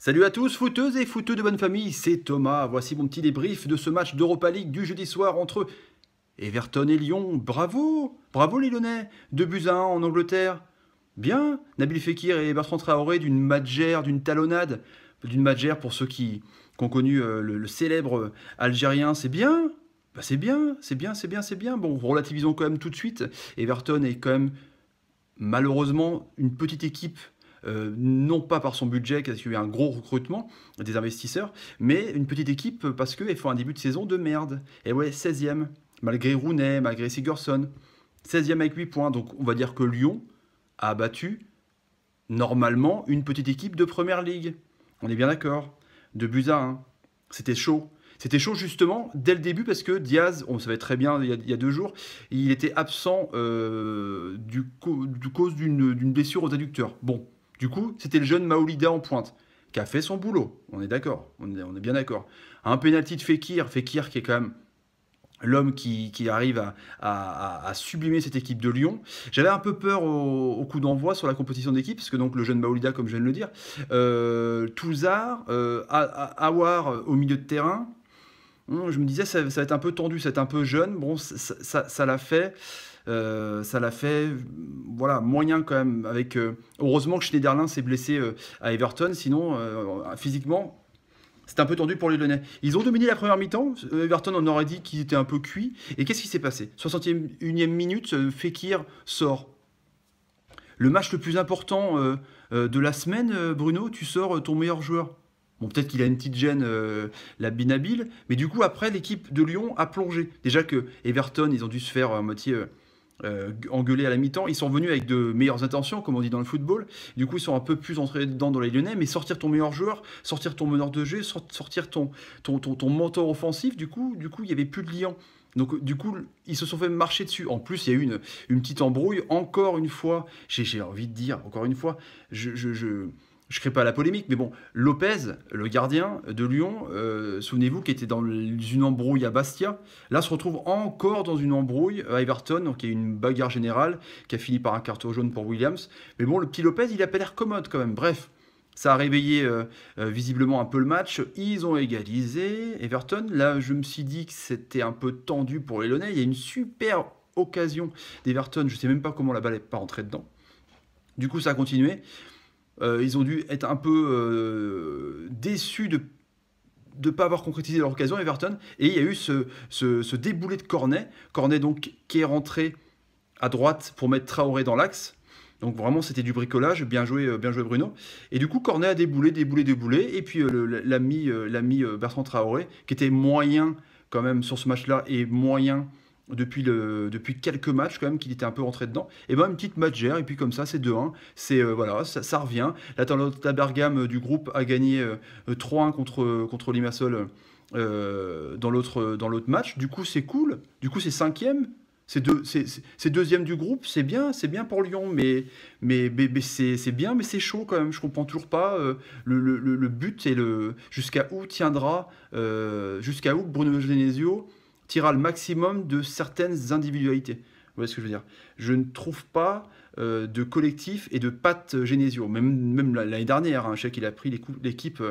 Salut à tous, footeuses et footeux de bonne famille, c'est Thomas. Voici mon petit débrief de ce match d'Europa League du jeudi soir entre Everton et Lyon. Bravo, bravo les Lyonnais, 2-1 en Angleterre. Bien, Nabil Fekir et Bertrand Traoré d'une magère, d'une talonnade, d'une magère pour ceux qui ont connu le célèbre Algérien, c'est bien. Bah c'est bien, c'est bien, c'est bien, c'est bien. Bon, relativisons quand même tout de suite. Everton est quand même malheureusement une petite équipe, non pas par son budget, parce qu'il y a eu un gros recrutement des investisseurs, mais une petite équipe parce qu'elle fait un début de saison de merde. Et ouais, 16e, malgré Rooney, malgré Sigurdsson. 16e avec 8 points, donc on va dire que Lyon a battu normalement une petite équipe de première ligue. On est bien d'accord. De buts à 1. C'était chaud. C'était chaud justement dès le début parce que Diaz, on savait très bien il y a 2 jours, il était absent du cause d'une blessure aux adducteurs. Bon, du coup, c'était le jeune Maolida en pointe qui a fait son boulot. On est d'accord, on est bien d'accord. Un penalty de Fekir qui est quand même l'homme qui arrive à sublimer cette équipe de Lyon. J'avais un peu peur au coup d'envoi sur la composition d'équipe, parce que donc le jeune Maolida, comme je viens de le dire, Touzard, Aouar au milieu de terrain. Je me disais, ça va être un peu tendu, ça va être un peu jeune. Bon, ça l'a fait. Ça l'a fait, voilà, moyen quand même. Heureusement que Schneiderlin s'est blessé à Everton, sinon, physiquement, c'était un peu tendu pour les Lyonnais. Ils ont dominé la première mi-temps. Everton, on aurait dit qu'ils étaient un peu cuits. Et qu'est-ce qui s'est passé? 61e minute, Fekir sort. Le match le plus important de la semaine, Bruno, tu sors ton meilleur joueur. Bon, peut-être qu'il a une petite gêne, la Binabil, mais du coup, après, l'équipe de Lyon a plongé. Déjà que Everton, ils ont dû se faire à moitié engueuler à la mi-temps. Ils sont venus avec de meilleures intentions, comme on dit dans le football. Du coup, ils sont un peu plus entrés dedans dans les Lyonnais, mais sortir ton meilleur joueur, sortir ton meneur de jeu, sortir ton mentor offensif, du coup, il n'y avait plus de liant. Donc, du coup, ils se sont fait marcher dessus. En plus, il y a eu une petite embrouille. Encore une fois, j'ai envie de dire, encore une fois, je crée pas la polémique, mais bon, Lopez, le gardien de Lyon, souvenez-vous, qui était dans une embrouille à Bastia, là se retrouve encore dans une embrouille à Everton, donc il y a eu une bagarre générale qui a fini par un carton jaune pour Williams. Mais bon, le petit Lopez, il a pas l'air commode quand même. Bref, ça a réveillé visiblement un peu le match. Ils ont égalisé Everton. Là, je me suis dit que c'était un peu tendu pour les Lyonnais. Il y a une super occasion d'Everton. Je sais même pas comment la balle n'est pas rentrée dedans. Du coup, ça a continué. Ils ont dû être un peu déçus de ne pas avoir concrétisé leur occasion, Everton. Et il y a eu ce déboulé de Cornet. Cornet, donc, qui est rentré à droite pour mettre Traoré dans l'axe. Donc vraiment, c'était du bricolage. Bien joué Bruno. Et du coup, Cornet a déboulé. Et puis l'ami Bertrand Traoré, qui était moyen quand même sur ce match-là, et moyen depuis quelques matchs quand même qu'il était un peu rentré dedans, et ben une petite matchère, et puis comme ça c'est 2-1, voilà, ça revient. La Bergame du groupe a gagné 3-1 contre Limassol dans l'autre match. Du coup c'est cool, du coup c'est cinquième, c'est deuxième du groupe, c'est bien pour Lyon, mais c'est bien, mais c'est chaud quand même. Je comprends toujours pas le but et jusqu'à où Bruno Genesio tirera le maximum de certaines individualités. Vous voyez ce que je veux dire? Je ne trouve pas de collectif et de patte Genesio. Même l'année dernière, je sais qu'il a pris l'équipe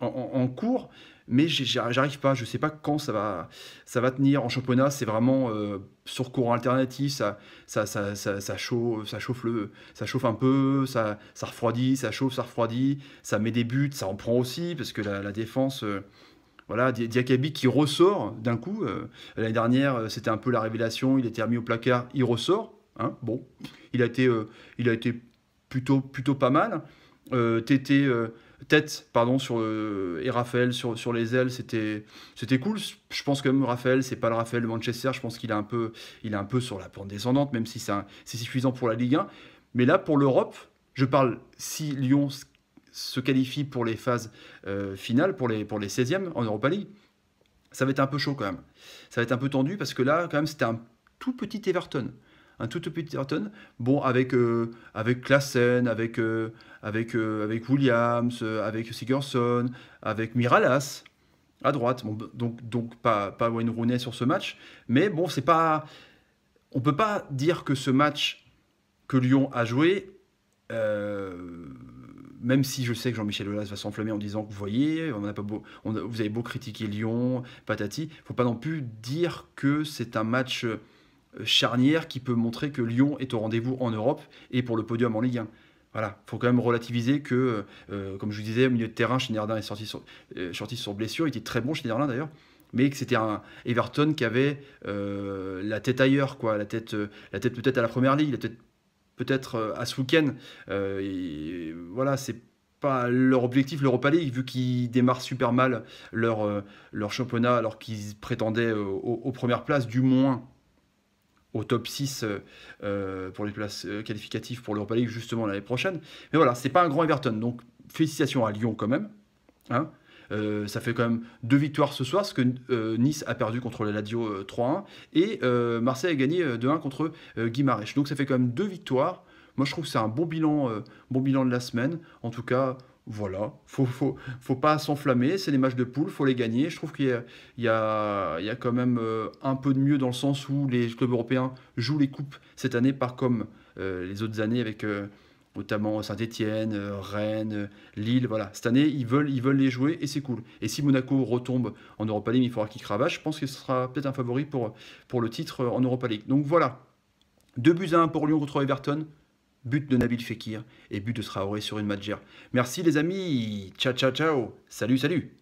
en cours, mais j'arrive pas. Je sais pas quand ça va tenir en championnat. C'est vraiment sur courant alternatif. Ça chauffe un peu. Ça refroidit, ça chauffe, ça refroidit. Ça met des buts, ça en prend aussi parce que la défense. Voilà, Diakabi qui ressort d'un coup. L'année dernière, c'était un peu la révélation. Il était remis au placard, il ressort. Hein, bon, il a été plutôt pas mal. Tété, tête, pardon, et Raphaël sur les ailes, c'était cool. Je pense que même Raphaël, c'est pas le Raphaël de Manchester. Je pense qu'il est un peu sur la pente descendante, même si c'est suffisant pour la Ligue 1. Mais là, pour l'Europe, je parle si Lyon se qualifie pour les phases finales, pour les 16e en Europa League, ça va être un peu chaud quand même. Ça va être un peu tendu parce que là, quand même, c'était un tout petit Everton. Un tout petit Everton, bon, avec Klaassen, avec Williams, avec Sigurdsson, avec Miralas à droite. Bon, donc pas Wayne Rooney sur ce match. Mais bon, c'est pas. On peut pas dire que ce match que Lyon a joué euh, même si je sais que Jean-Michel Aulas va s'enflammer en disant que vous voyez, vous avez beau critiquer Lyon, patati, faut pas non plus dire que c'est un match charnière qui peut montrer que Lyon est au rendez-vous en Europe et pour le podium en Ligue 1. Voilà, faut quand même relativiser que, comme je vous disais, au milieu de terrain, Schneiderlin est sorti sur blessure, il était très bon Schneiderlin d'ailleurs, mais que c'était un Everton qui avait la tête ailleurs, quoi, la tête peut-être à la Première Ligue, la tête peut-être à ce week-end. Voilà, c'est pas leur objectif, l'Europa League, vu qu'ils démarrent super mal leur championnat alors qu'ils prétendaient aux premières places, du moins au top 6 pour les places qualificatives pour l'Europa League justement l'année prochaine. Mais voilà, c'est pas un grand Everton, donc félicitations à Lyon quand même. Hein. Ça fait quand même 2 victoires ce soir, parce que Nice a perdu contre le Lazio 3-1 et Marseille a gagné 2-1 contre Guimarães. Donc ça fait quand même 2 victoires. Moi je trouve que c'est un bon bilan de la semaine. En tout cas, voilà, faut pas s'enflammer, c'est les matchs de poule, faut les gagner. Je trouve qu'il y a quand même un peu de mieux dans le sens où les clubs européens jouent les coupes cette année, pas comme les autres années avec notamment Saint-Etienne, Rennes, Lille. Voilà, cette année ils veulent les jouer et c'est cool. Et si Monaco retombe en Europa League, il faudra qu'il cravache. Je pense que ce sera peut-être un favori pour le titre en Europa League. Donc voilà, 2-1 pour Lyon contre Everton. But de Nabil Fekir et but de Traoré sur une Madjer. Merci les amis, ciao ciao ciao, salut salut.